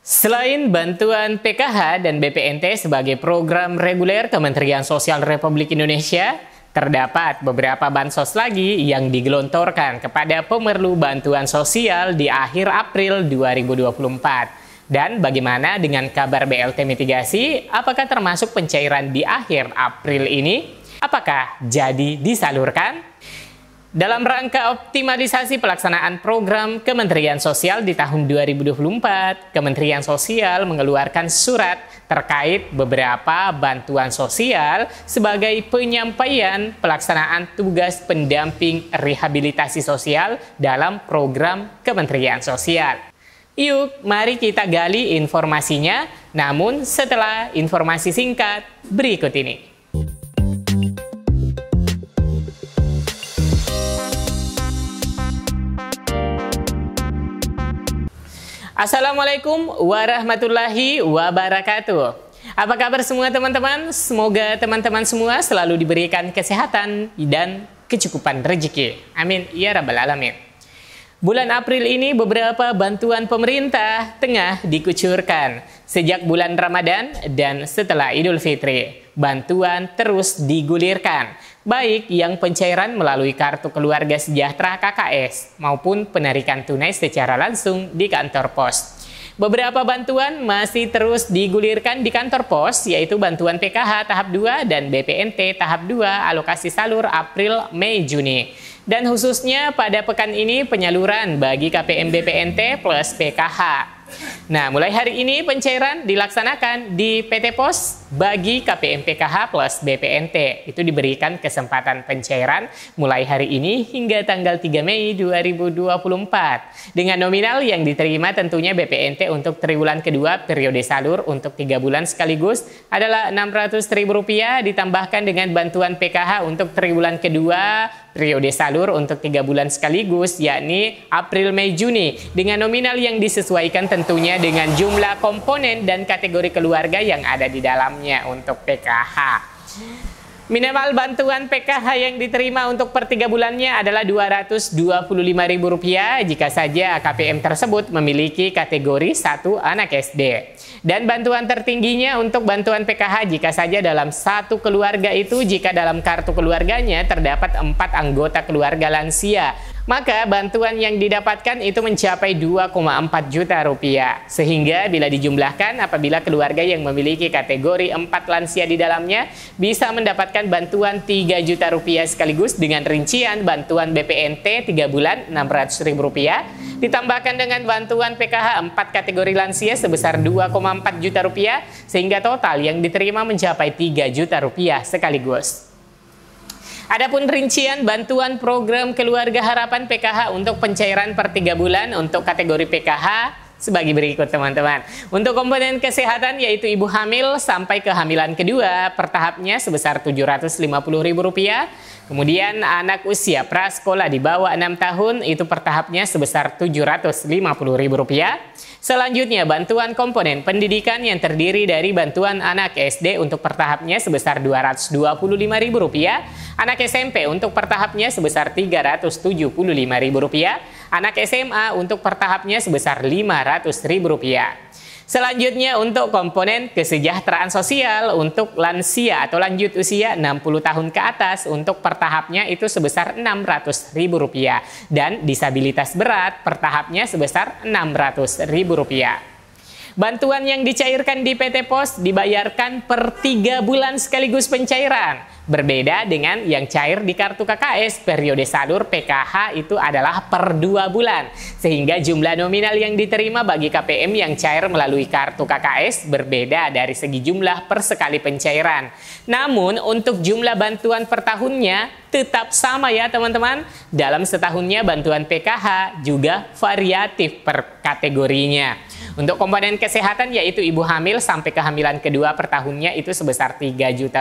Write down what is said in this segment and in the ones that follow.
Selain bantuan PKH dan BPNT sebagai program reguler Kementerian Sosial Republik Indonesia, terdapat beberapa bansos lagi yang digelontorkan kepada pemerlu bantuan sosial di akhir April 2024. Dan bagaimana dengan kabar BLT mitigasi? Apakah termasuk pencairan di akhir April ini? Apakah jadi disalurkan? Dalam rangka optimalisasi pelaksanaan program Kementerian Sosial di tahun 2024, Kementerian Sosial mengeluarkan surat terkait beberapa bantuan sosial sebagai penyampaian pelaksanaan tugas pendamping rehabilitasi sosial dalam program Kementerian Sosial. Yuk, mari kita gali informasinya, namun setelah informasi singkat berikut ini. Assalamualaikum warahmatullahi wabarakatuh. Apa kabar semua teman-teman? Semoga teman-teman semua selalu diberikan kesehatan dan kecukupan rezeki. Amin ya rabbal alamin. Bulan April ini beberapa bantuan pemerintah tengah dikucurkan. Sejak bulan Ramadan dan setelah Idul Fitri, bantuan terus digulirkan. Baik yang pencairan melalui Kartu Keluarga Sejahtera KKS maupun penarikan tunai secara langsung di kantor pos. Beberapa bantuan masih terus digulirkan di kantor pos, yaitu bantuan PKH tahap 2 dan BPNT tahap 2 alokasi salur April, Mei, Juni. Dan khususnya pada pekan ini penyaluran bagi KPM BPNT plus PKH. Nah, mulai hari ini pencairan dilaksanakan di PT Pos bagi KPM PKH plus BPNT. Itu diberikan kesempatan pencairan mulai hari ini hingga tanggal 3 Mei 2024. Dengan nominal yang diterima tentunya BPNT untuk triwulan kedua periode salur untuk 3 bulan sekaligus adalah Rp600.000 ditambahkan dengan bantuan PKH untuk triwulan kedua periode salur untuk 3 bulan sekaligus, yakni April, Mei, Juni, dengan nominal yang disesuaikan tentunya dengan jumlah komponen dan kategori keluarga yang ada di dalamnya untuk PKH. Minimal bantuan PKH yang diterima untuk per 3 bulannya adalah Rp225.000 jika saja KPM tersebut memiliki kategori 1 anak SD. Dan bantuan tertingginya untuk bantuan PKH jika saja dalam satu keluarga itu jika dalam kartu keluarganya terdapat 4 anggota keluarga lansia. Maka bantuan yang didapatkan itu mencapai Rp2,4 juta. Sehingga bila dijumlahkan apabila keluarga yang memiliki kategori 4 lansia di dalamnya bisa mendapatkan bantuan Rp3 juta sekaligus dengan rincian bantuan BPNT 3 bulan Rp600.000 ditambahkan dengan bantuan PKH 4 kategori lansia sebesar Rp2,4 juta sehingga total yang diterima mencapai Rp3 juta sekaligus. Adapun rincian bantuan program Keluarga Harapan PKH untuk pencairan per 3 bulan untuk kategori PKH sebagai berikut teman-teman. Untuk komponen kesehatan yaitu ibu hamil sampai kehamilan kedua per tahapnya sebesar Rp750.000. Kemudian anak usia prasekolah di bawah 6 tahun itu per tahapnya sebesar Rp750.000. Selanjutnya bantuan komponen pendidikan yang terdiri dari bantuan anak SD untuk per tahapnya sebesar Rp225.000. Anak SMP untuk per tahapnya sebesar Rp375.000. Anak SMA untuk per tahapnya sebesar Rp500.000. Selanjutnya untuk komponen kesejahteraan sosial untuk lansia atau lanjut usia 60 tahun ke atas untuk per tahapnya itu sebesar Rp600.000 dan disabilitas berat per tahapnya sebesar Rp600.000. Bantuan yang dicairkan di PT Pos dibayarkan per 3 bulan sekaligus pencairan. Berbeda dengan yang cair di kartu KKS, periode salur PKH itu adalah per 2 bulan. Sehingga jumlah nominal yang diterima bagi KPM yang cair melalui kartu KKS berbeda dari segi jumlah per sekali pencairan. Namun untuk jumlah bantuan per tahunnya tetap sama ya teman-teman. Dalam setahunnya bantuan PKH juga variatif per kategorinya. Untuk komponen kesehatan yaitu ibu hamil sampai kehamilan kedua per tahunnya itu sebesar Rp3 juta.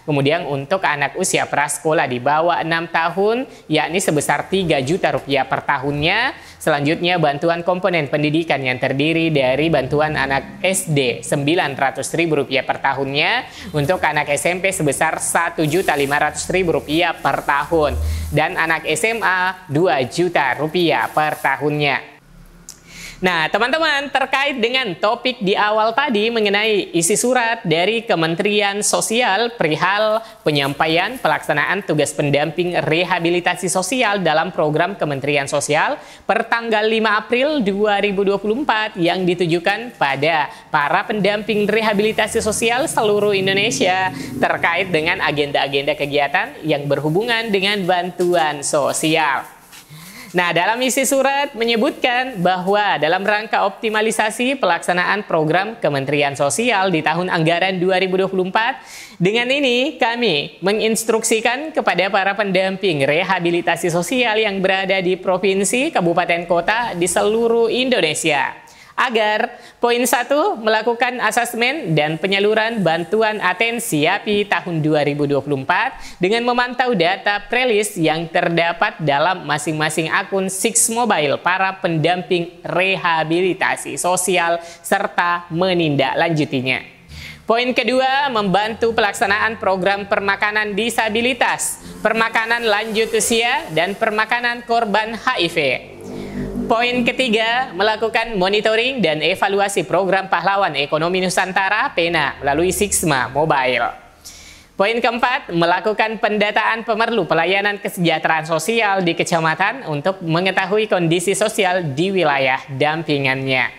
Kemudian untuk anak usia prasekolah di bawah 6 tahun yakni sebesar Rp3 juta per tahunnya. Selanjutnya bantuan komponen pendidikan yang terdiri dari bantuan anak SD Rp900.000 per tahunnya. Untuk anak SMP sebesar Rp1.500.000 per tahun. Dan anak SMA Rp2 juta per tahunnya. Nah, teman-teman, terkait dengan topik di awal tadi mengenai isi surat dari Kementerian Sosial perihal penyampaian pelaksanaan tugas pendamping rehabilitasi sosial dalam program Kementerian Sosial per tanggal 5 April 2024 yang ditujukan pada para pendamping rehabilitasi sosial seluruh Indonesia terkait dengan agenda-agenda kegiatan yang berhubungan dengan bantuan sosial. Nah, dalam isi surat menyebutkan bahwa dalam rangka optimalisasi pelaksanaan program Kementerian Sosial di tahun anggaran 2024, dengan ini kami menginstruksikan kepada para pendamping rehabilitasi sosial yang berada di provinsi, kabupaten, kota di seluruh Indonesia agar poin 1 melakukan asesmen dan penyaluran bantuan atensi YAPI tahun 2024 dengan memantau data prelis yang terdapat dalam masing-masing akun Six Mobile para pendamping rehabilitasi sosial serta menindaklanjutinya. Poin kedua, membantu pelaksanaan program permakanan disabilitas, permakanan lanjut usia, dan permakanan korban HIV. Poin ketiga, melakukan monitoring dan evaluasi program Pahlawan Ekonomi Nusantara (PENA) melalui Sixma Mobile. Poin keempat, melakukan pendataan pemerlu pelayanan kesejahteraan sosial di kecamatan untuk mengetahui kondisi sosial di wilayah dampingannya.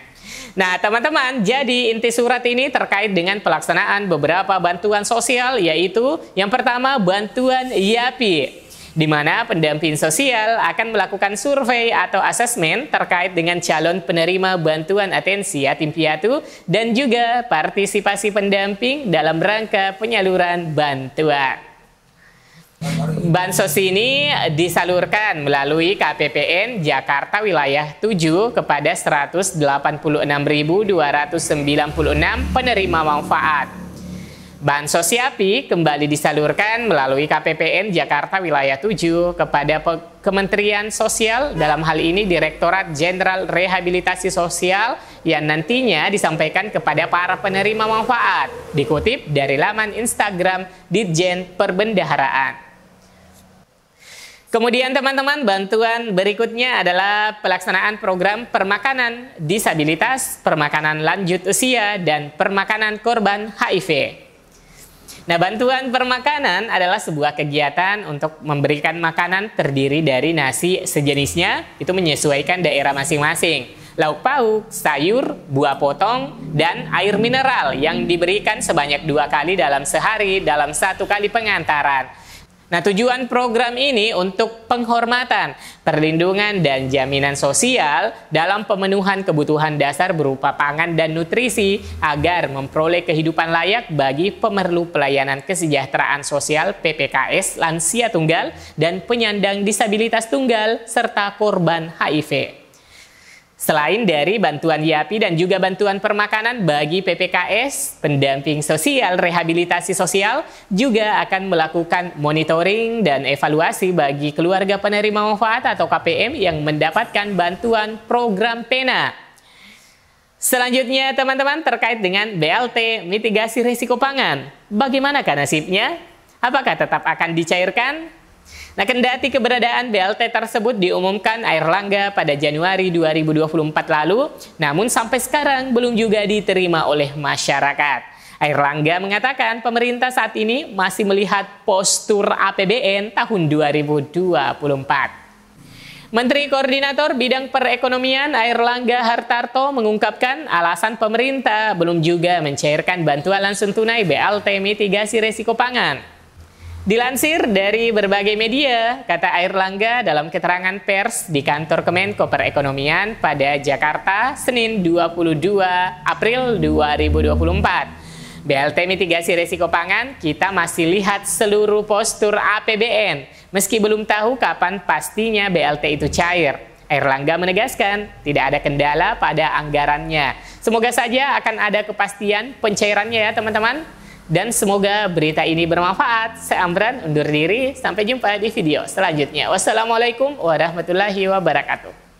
Nah, teman-teman, jadi inti surat ini terkait dengan pelaksanaan beberapa bantuan sosial, yaitu yang pertama, bantuan YAPI, di mana pendamping sosial akan melakukan survei atau asesmen terkait dengan calon penerima bantuan atensi yatim piatu dan juga partisipasi pendamping dalam rangka penyaluran bantuan. Bansos ini disalurkan melalui KPPN Jakarta Wilayah 7 kepada 186.296 penerima manfaat. Bansos YAPI kembali disalurkan melalui KPPN Jakarta Wilayah 7 kepada Kementerian Sosial, dalam hal ini Direktorat Jenderal Rehabilitasi Sosial, yang nantinya disampaikan kepada para penerima manfaat, dikutip dari laman Instagram Ditjen Perbendaharaan. Kemudian teman-teman, bantuan berikutnya adalah pelaksanaan program permakanan disabilitas, permakanan lanjut usia, dan permakanan korban HIV. Nah, bantuan permakanan adalah sebuah kegiatan untuk memberikan makanan terdiri dari nasi sejenisnya, itu menyesuaikan daerah masing-masing, lauk pauk, sayur, buah potong, dan air mineral yang diberikan sebanyak 2 kali dalam sehari dalam 1 kali pengantaran. Nah, tujuan program ini untuk penghormatan, perlindungan, dan jaminan sosial dalam pemenuhan kebutuhan dasar berupa pangan dan nutrisi agar memperoleh kehidupan layak bagi pemerlu pelayanan kesejahteraan sosial PPKS lansia tunggal dan penyandang disabilitas tunggal serta korban HIV. Selain dari bantuan YAPI dan juga bantuan permakanan bagi PPKS, pendamping sosial rehabilitasi sosial juga akan melakukan monitoring dan evaluasi bagi keluarga penerima manfaat atau KPM yang mendapatkan bantuan program PENA. Selanjutnya teman-teman, terkait dengan BLT mitigasi risiko pangan. Bagaimanakah nasibnya? Apakah tetap akan dicairkan? Nah, kendati keberadaan BLT tersebut diumumkan Airlangga pada Januari 2024 lalu, namun sampai sekarang belum juga diterima oleh masyarakat. Airlangga mengatakan pemerintah saat ini masih melihat postur APBN tahun 2024. Menteri Koordinator Bidang Perekonomian Airlangga Hartarto mengungkapkan alasan pemerintah belum juga mencairkan bantuan langsung tunai BLT mitigasi risiko pangan. Dilansir dari berbagai media, kata Airlangga dalam keterangan pers di kantor Kemenko Perekonomian pada Jakarta, Senin 22 April 2024. BLT mitigasi risiko pangan, kita masih lihat seluruh postur APBN, meski belum tahu kapan pastinya BLT itu cair. Airlangga menegaskan tidak ada kendala pada anggarannya. Semoga saja akan ada kepastian pencairannya ya teman-teman. Dan semoga berita ini bermanfaat. Saya Amran undur diri. Sampai jumpa di video selanjutnya. Wassalamualaikum warahmatullahi wabarakatuh.